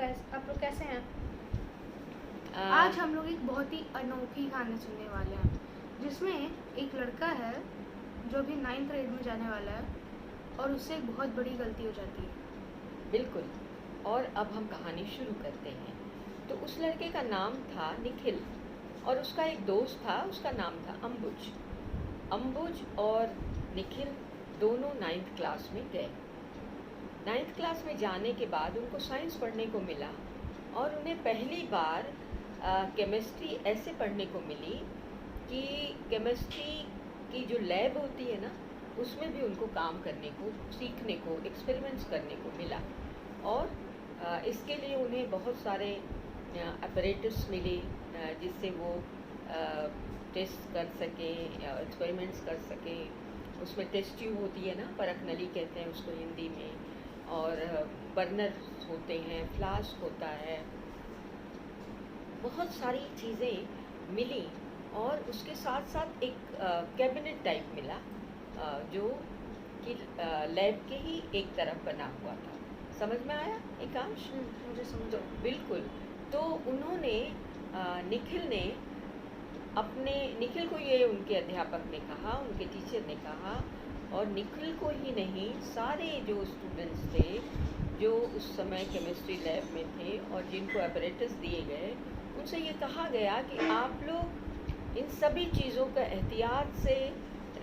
Guys, आप लोग कैसे हैं? आ, आज हम लोग एक बहुत ही अनोखी कहानी सुनने वाले हैं, जिसमें एक लड़का है जो अभी 9th ग्रेड में जाने वाला है और उससे एक बहुत बड़ी गलती हो जाती है। बिल्कुल। और अब हम कहानी शुरू करते हैं। तो उस लड़के का नाम था निखिल और उसका एक दोस्त था, उसका नाम था अंबुज। अंबुज और निखिल दोनों 9th क्लास में गए। 9th क्लास में जाने के बाद उनको साइंस पढ़ने को मिला और उन्हें पहली बार केमिस्ट्री ऐसे पढ़ने को मिली कि केमिस्ट्री की जो लैब होती है ना, उसमें भी उनको काम करने को, सीखने को, एक्सपेरिमेंट्स करने को मिला। और इसके लिए उन्हें बहुत सारे अपरेटस मिले जिससे वो टेस्ट कर सकें, एक्सपेरिमेंट्स कर सकें। उसमें टेस्ट ट्यूब होती है ना, परख नली कहते हैं उसको हिंदी में, और बर्नर होते हैं, फ्लास्क होता है, बहुत सारी चीज़ें मिली। और उसके साथ साथ एक कैबिनेट टाइप मिला जो कि लैब के ही एक तरफ बना हुआ था। समझ में आया एकांश? मुझे समझो। बिल्कुल। तो उन्होंने निखिल को ये उनके अध्यापक ने कहा, उनके टीचर ने कहा, और निखिल को ही नहीं, सारे जो स्टूडेंट्स थे जो उस समय केमिस्ट्री लैब में थे और जिनको अपरेटस दिए गए, उनसे ये कहा गया कि आप लोग इन सभी चीज़ों का एहतियात से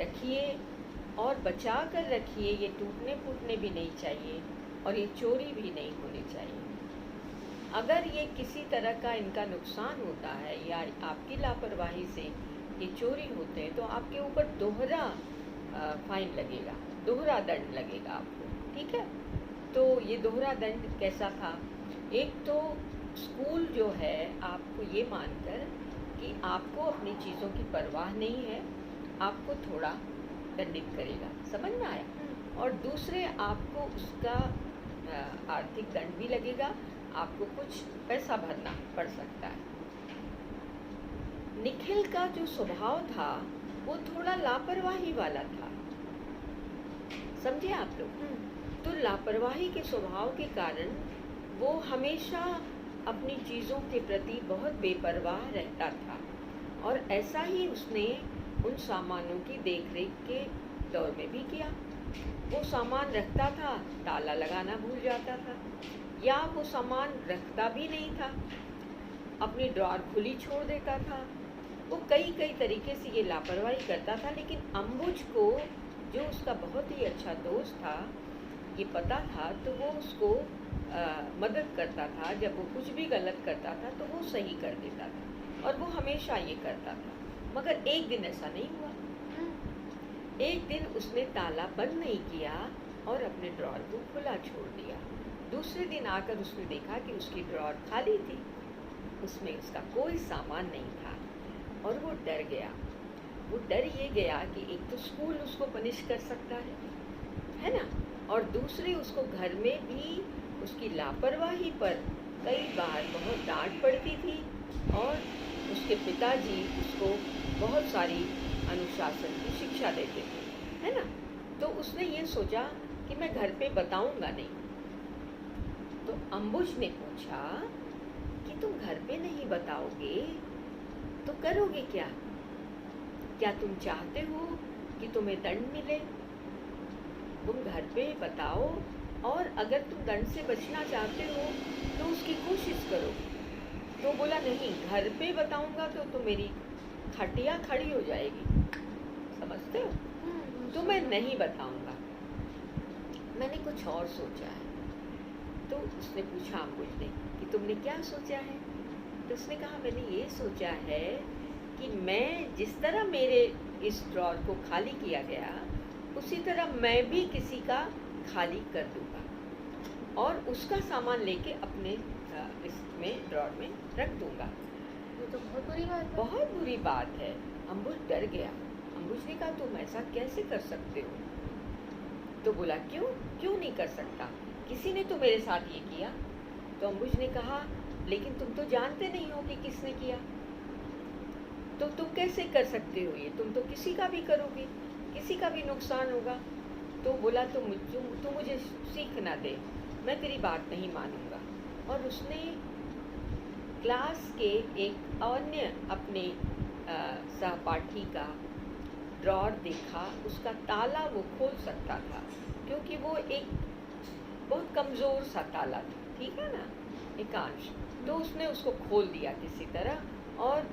रखिए और बचा कर रखिए। ये टूटने फूटने भी नहीं चाहिए और ये चोरी भी नहीं होनी चाहिए। अगर ये किसी तरह का इनका नुकसान होता है या आपकी लापरवाही से ये चोरी होते हैं तो आपके ऊपर दोहरा फाइन लगेगा, दोहरा दंड लगेगा आपको। ठीक है? तो ये दोहरा दंड कैसा था? एक तो स्कूल जो है आपको ये मानकर कि आपको अपनी चीज़ों की परवाह नहीं है, आपको थोड़ा दंडित करेगा। समझ में आया? और दूसरे आपको उसका आर्थिक दंड भी लगेगा, आपको कुछ पैसा भरना पड़ सकता है। निखिल का जो स्वभाव था वो थोड़ा लापरवाही वाला था। समझे आप लोग? तो लापरवाही के स्वभाव के कारण वो हमेशा अपनी चीज़ों के प्रति बहुत बेपरवाह रहता था। और ऐसा ही उसने उन सामानों की देखरेख के दौर में भी किया। वो सामान रखता था, ताला लगाना भूल जाता था, या वो सामान रखता भी नहीं था, अपनी ड्रॉअर खुली छोड़ देता था। वो कई तरीके से ये लापरवाही करता था। लेकिन अंबुज को, जो उसका बहुत ही अच्छा दोस्त था, ये पता था, तो वो उसको मदद करता था। जब वो कुछ भी गलत करता था तो वो सही कर देता था और वो हमेशा ये करता था। मगर एक दिन ऐसा नहीं हुआ। एक दिन उसने ताला बंद नहीं किया और अपने ड्रॉअर को खुला छोड़ दिया। दूसरे दिन आकर उसने देखा कि उसकी ड्रॉअर खाली थी, उसमें उसका कोई सामान नहीं था और वो डर गया। वो डर ये गया कि एक तो स्कूल उसको पनिश कर सकता है ना, और दूसरी उसको घर में भी उसकी लापरवाही पर कई बार बहुत डांट पड़ती थी और उसके पिताजी उसको बहुत सारी अनुशासन की शिक्षा देते थे, है ना। तो उसने ये सोचा कि मैं घर पे बताऊंगा नहीं। तो अंबुज ने पूछा कि तुम घर पे नहीं बताओगे तो करोगे क्या? क्या तुम चाहते हो कि तुम्हें दंड मिले? तुम घर पे बताओ, और अगर तुम दंड से बचना चाहते हो तो उसकी कोशिश करो। तो बोला नहीं, घर पे बताऊंगा तो मेरी खटिया खड़ी हो जाएगी। समझते हो? तो मैं नहीं बताऊंगा, मैंने कुछ और सोचा है। तो उसने पूछा अंबुज ने कि तुमने क्या सोचा है? तो उसने कहा, मैंने ये सोचा है कि मैं जिस तरह मेरे इस ड्रॉअर को खाली किया गया, उसी तरह मैं भी किसी का खाली कर दूंगा और उसका सामान लेके अपने इसमें ड्रॉअर में रख दूंगा। ये तो बहुत बुरी बात है। बहुत बुरी बात है। अंबुज डर गया। अंबुज ने कहा, तुम ऐसा कैसे कर सकते हो? तो बोला, क्यों नहीं कर सकता? किसी ने तो मेरे साथ ये किया। तो अंबुज ने कहा, लेकिन तुम तो जानते नहीं हो कि किसने किया, तो तुम कैसे कर सकते हो ये? तुम तो किसी का भी करोगे, किसी का भी नुकसान होगा। तो बोला, तो मुझे सीख ना दे, मैं तेरी बात नहीं मानूंगा। और उसने क्लास के एक अन्य अपने सहपाठी का ड्रॉर देखा, उसका ताला वो खोल सकता था, क्योंकि वो एक बहुत कमज़ोर सा ताला था, ठीक है ना, एकांश। तो उसने उसको खोल दिया किसी तरह, और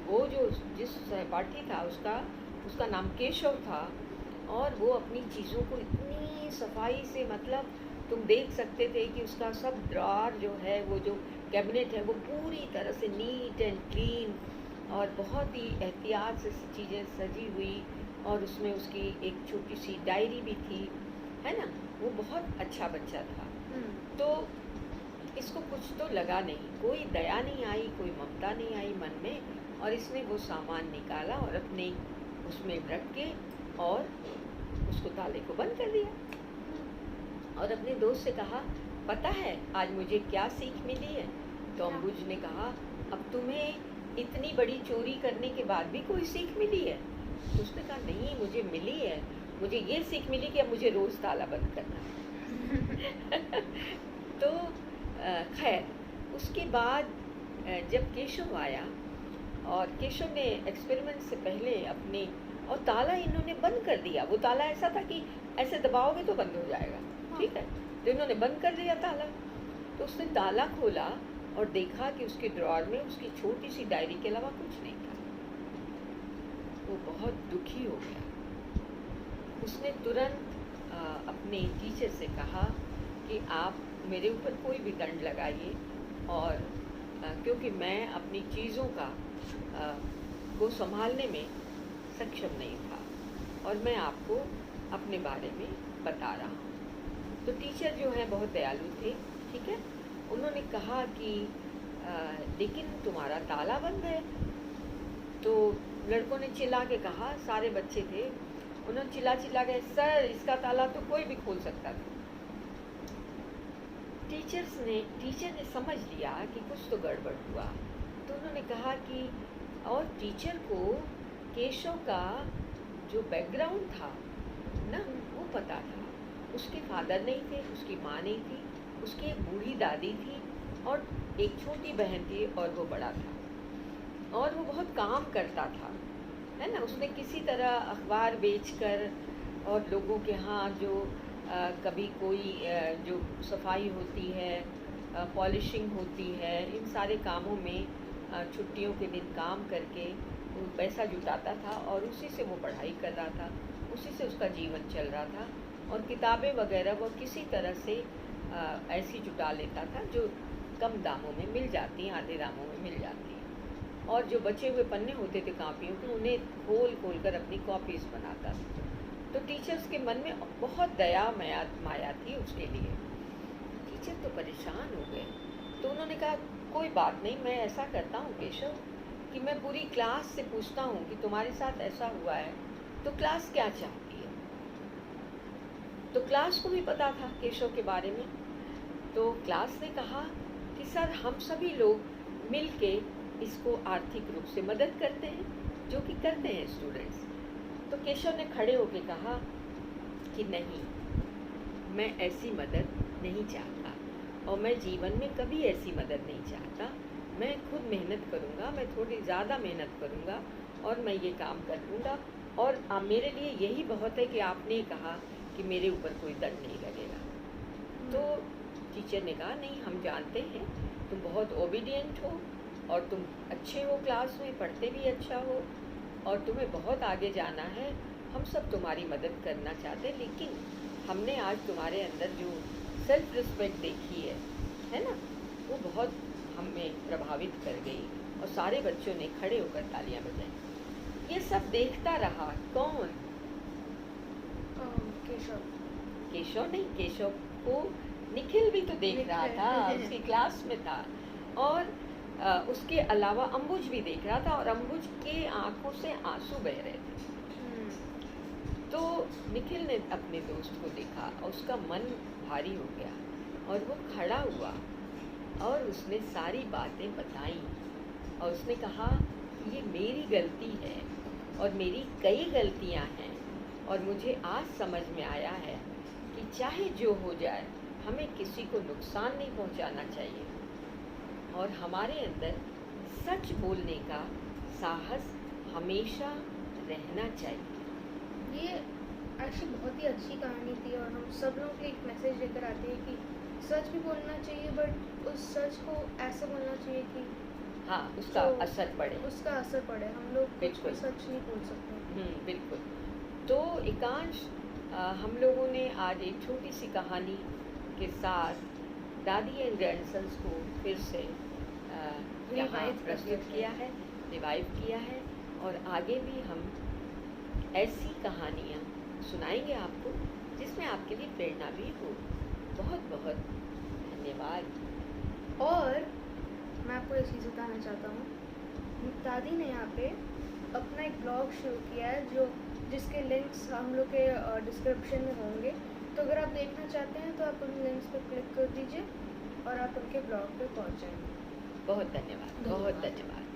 वो जो जिस सहपाठी था उसका नाम केशव था, और वो अपनी चीज़ों को इतनी सफाई से, मतलब तुम देख सकते थे कि उसका सब ड्रॉर जो है, वो जो कैबिनेट है, वो पूरी तरह से नीट एंड क्लीन और बहुत ही एहतियात से चीज़ें सजी हुई, और उसमें उसकी एक छोटी सी डायरी भी थी, है ना। वो बहुत अच्छा बच्चा था। तो इसको कुछ तो लगा नहीं, कोई दया नहीं आई, कोई ममता नहीं आई मन में, और इसने वो सामान निकाला और अपने उसमें रख के और उसको ताले को बंद कर दिया, और अपने दोस्त से कहा, पता है आज मुझे क्या सीख मिली है? तो अम्बुज ने कहा, अब तुम्हें इतनी बड़ी चोरी करने के बाद भी कोई सीख मिली है? तो उसने कहा, नहीं, मुझे मिली है, मुझे ये सीख मिली कि अब मुझे रोज़ ताला बंद करना है। तो खैर, उसके बाद जब केशव आया, और केशव ने एक्सपेरिमेंट से पहले अपने, और ताला इन्होंने बंद कर दिया। वो ताला ऐसा था कि ऐसे दबाओगे तो बंद हो जाएगा, ठीक है। तो इन्होंने बंद कर दिया ताला। तो उसने ताला खोला और देखा कि उसके ड्रॉर में उसकी छोटी सी डायरी के अलावा कुछ नहीं था। वो बहुत दुखी हो गया। उसने तुरंत अपने टीचर से कहा कि आप मेरे ऊपर कोई भी दंड लगाइए, और क्योंकि मैं अपनी चीज़ों को संभालने में सक्षम नहीं था, और मैं आपको अपने बारे में बता रहा हूँ। तो टीचर जो है बहुत दयालु थे, ठीक है। उन्होंने कहा कि लेकिन तुम्हारा ताला बंद है। तो लड़कों ने चिल्ला के कहा, सारे बच्चे थे, उन्होंने चिल्ला के, सर इसका ताला तो कोई भी खोल सकता था। टीचर ने समझ लिया कि कुछ तो गड़बड़ हुआ। तो उन्होंने कहा कि, और टीचर को केशव का जो बैकग्राउंड था ना, वो पता था। उसके फादर नहीं थे, उसकी माँ नहीं थी, उसकी एक बूढ़ी दादी थी, और एक छोटी बहन थी, और वो बड़ा था, और वो बहुत काम करता था, है ना। उसने किसी तरह अखबार बेचकर, और लोगों के यहाँ जो कभी कोई जो सफाई होती है, पॉलिशिंग होती है, इन सारे कामों में छुट्टियों के दिन काम करके वो पैसा जुटाता था, और उसी से वो पढ़ाई कर रहा था, उसी से उसका जीवन चल रहा था। और किताबें वगैरह वो किसी तरह से ऐसी जुटा लेता था जो कम दामों में मिल जाती, आधे दामों में मिल जाती। और जो बचे हुए पन्ने होते थे कापियों के, उन्हें खोल कर अपनी कॉपीज़ बनाता था। तो टीचर्स के मन में बहुत दया माया थी उसके लिए। टीचर तो परेशान हो गए। तो उन्होंने कहा, कोई बात नहीं, मैं ऐसा करता हूँ केशव कि मैं पूरी क्लास से पूछता हूँ कि तुम्हारे साथ ऐसा हुआ है, तो क्लास क्या चाहती है। तो क्लास को भी पता था केशव के बारे में। तो क्लास ने कहा कि सर, हम सभी लोग मिल के इसको आर्थिक रूप से मदद करते हैं, जो कि करते हैं स्टूडेंट्स। तो केशव ने खड़े होकर कहा कि नहीं, मैं ऐसी मदद नहीं चाहता, और मैं जीवन में कभी ऐसी मदद नहीं चाहता। मैं खुद मेहनत करूँगा, मैं थोड़ी ज़्यादा मेहनत करूँगा, और मैं ये काम कर लूँगा, और मेरे लिए यही बहुत है कि आपने कहा कि मेरे ऊपर कोई दंड नहीं लगेगा। तो टीचर ने कहा, नहीं, हम जानते हैं तुम बहुत ओबीडियंट हो, और तुम अच्छे हो, क्लास में पढ़ते भी अच्छा हो, और तुम्हें बहुत आगे जाना है। हम सब तुम्हारी मदद करना चाहते हैं, लेकिन हमने आज तुम्हारे अंदर जो सेल्फ रिस्पेक्ट देखी है ना, वो बहुत हमें प्रभावित कर गई। और सारे बच्चों ने खड़े होकर तालियां बजाई। ये सब देखता रहा कौन? केशव नहीं, केशव को निखिल भी तो देख रहा था, उसकी क्लास में था, और उसके अलावा अम्बुज भी देख रहा था, और अम्बुज के आंखों से आंसू बह रहे थे। तो निखिल ने अपने दोस्त को देखा, और उसका मन भारी हो गया, और वो खड़ा हुआ, और उसने सारी बातें बताई, और उसने कहा ये मेरी गलती है, और मेरी कई गलतियां हैं, और मुझे आज समझ में आया है कि चाहे जो हो जाए, हमें किसी को नुकसान नहीं पहुंचाना चाहिए। और हमारे अंदर सच बोलने का साहस हमेशा रहना चाहिए। ये एक्चुअली बहुत ही अच्छी कहानी थी और हम सब लोग के एक मैसेज लेकर आते हैं कि सच भी बोलना चाहिए, बट उस सच को ऐसे बोलना चाहिए कि हाँ, उसका जो असर पड़े। उसका असर पड़े। हम लोग कुछ बिल्कुल। भी सच नहीं बोल सकते। बिल्कुल। तो एकांश, हम लोगों ने आज एक छोटी सी कहानी के साथ दादी एंड ग्रैंडसन्स को फिर से यहाँ Revive कर प्रस्तुत दिया किया है, रिवाइव किया है, और आगे भी हम ऐसी कहानियाँ सुनाएंगे आपको जिसमें आपके लिए प्रेरणा भी हो। बहुत बहुत धन्यवाद। और मैं आपको एक चीज़ बताना चाहता हूँ, दादी ने यहाँ पे अपना एक ब्लॉग शुरू किया है जिसके लिंक्स हम लोग के डिस्क्रिप्शन में होंगे। तो अगर आप देखना चाहते हैं तो आप उन लिंक्स पर क्लिक कर दीजिए और आप उनके ब्लॉग पे पहुँच जाएंगे। बहुत धन्यवाद, बहुत धन्यवाद।